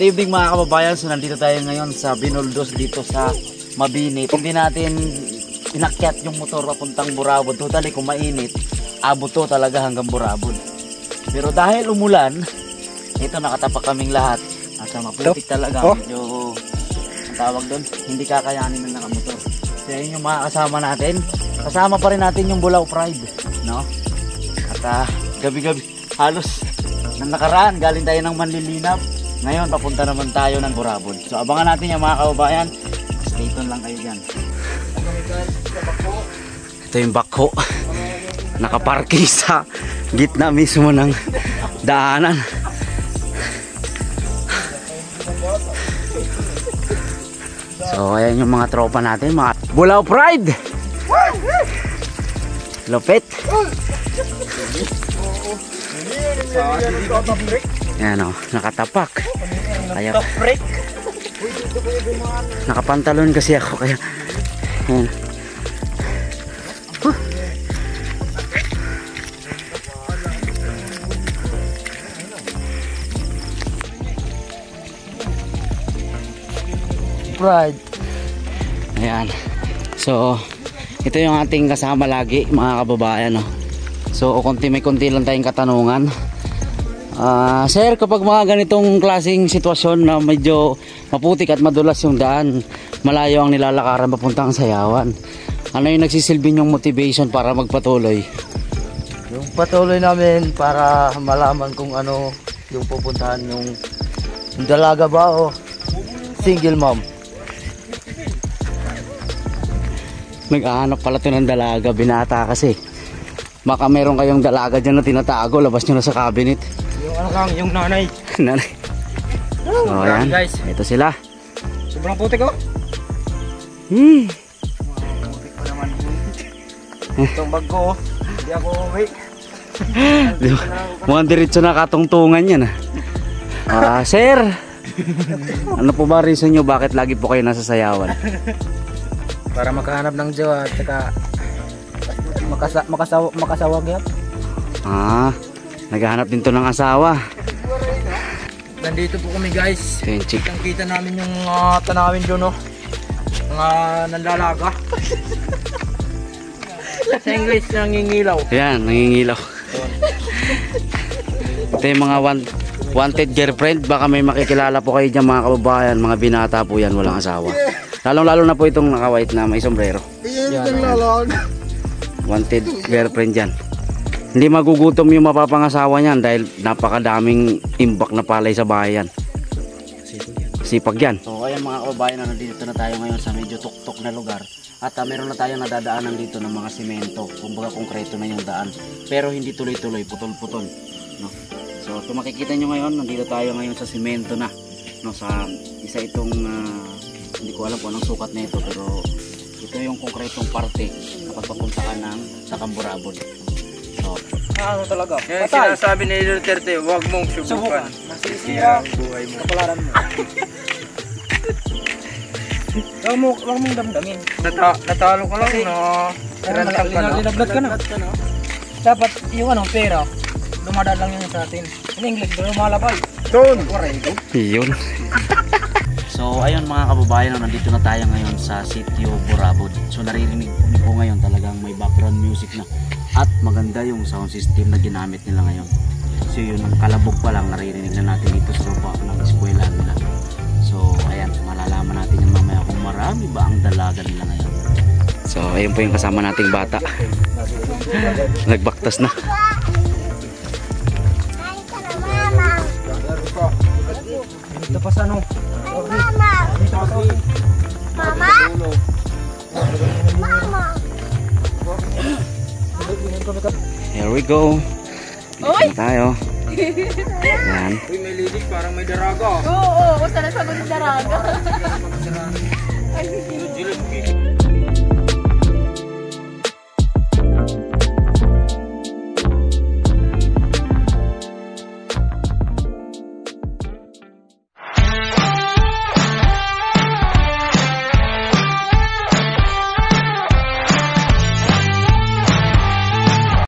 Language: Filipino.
Good evening mga kababayan. So nandito tayo ngayon sa Binoldos dito sa Mabini. Hindi natin inakyat yung motor papuntang Burabod. Totally kung mainit, abot to talaga hanggang Burabod. Pero dahil umulan, ito nakatapak kaming lahat. At maputik talaga. Medyo ang tawag doon, hindi kakayanin ng nakamotor. So yun yung mga kasama natin. Kasama pa rin natin yung Bulao Pride, no? At gabi-gabi halos nang nakaraan galing tayo ng Manlilinap. Ngayon papunta naman tayo ng Burabod. So abangan natin yung mga kababayan. Stay tuned lang kayo dyan. Ito yung bako. Nakaparking sa gitna mismo ng daanan. So ayan yung mga tropa natin, mga Bulao Pride. Lupit. Ayan o, nakatapak. Kaya nakapantalon kasi ako kaya ayan. Pride. Ayan. So ito yung ating kasama lagi mga kababayan, no? So may konti lang tayong katanungan. Sir, kapag mga ganitong klaseng sitwasyon na medyo maputik at madulas yung daan, malayo ang nilalakaran papuntang Sayawan, ano yung nagsisilbi yung motivation para magpatuloy? Yung patuloy namin para malaman kung ano yung pupuntahan, yung dalaga ba o single mom. Nag-aanap pala ito ng dalaga, binata kasi. Baka meron kayong dalaga dyan na tinatago, labas nyo na sa cabinet. Yung ano lang, yung nanay. Nanay. So ayan, guys. Ito sila. Sobrang putik oh. Putik pa naman. Itong bag ko oh. Hindi ako uwi. Mukhang diretso na katungtungan yan. Sir, ano po ba reason nyo bakit lagi po kayo nasa Sayawan? Para makahanap ng jowa at saka makasawag yan. Naghahanap din to ng asawa. Nandito po kami guys. Kita namin yung tanawin doon oh. Mga nandalaga. Sa English, nangingilaw. Yan, nangingilaw. Ito yung mga wanted girlfriend. Baka may makikilala po kayo dyan mga kababayan. Mga binata po yan, walang asawa. Lalong-lalo na po itong naka-white na may sombrero. Wanted girlfriend dyan. Hindi magugutom yung mapapangasawa niyan dahil napakadaming imbak na palay sa bayan. Sipag yan. So ayan mga kababayan, nandito na tayo ngayon sa medyo tuktok na lugar. At meron na tayong nadadaanan dito ng mga simento. Kumbaga konkreto na yung daan. Pero hindi tuloy-tuloy, putol-putol. No? So kung makikita nyo ngayon, nandito tayo ngayon sa simento na. No? Sa isa itong, hindi ko alam kung anong sukat na ito. Pero ito yung konkretong parte kapag papunta ka ng sa Burabod. So, ano talaga? Yan sinasabi ni Duterte, huwag mong subukan. Masisira ang buhay mo. Kapalaran mo. Huwag mong damdamin. Natalo ka lang na rentang ka na. Linaglag ka na. Dapat yung pera, dumadaan lang yun sa atin. In English, lumalabay. Doon! Yun. So ayun mga kababayan, nandito na tayo ngayon sa sitio Burabod. So naririnig po ngayon talagang may background music na. At maganda yung sound system na ginamit nila ngayon. So yun, ang kalabog pa lang naririnig na natin dito sa baba ng eskwela nila. So ayan, malalaman natin yung mamaya kung marami ba ang dalaga nila ngayon. So ayun po yung kasama nating bata. Nagbaktas na. Dito pa sa ano? Mama! Mama! Mama! Here we go. Dito tayo. Yan. Uy, may lilig, parang may daraga. Oo, sana sagot yung daraga.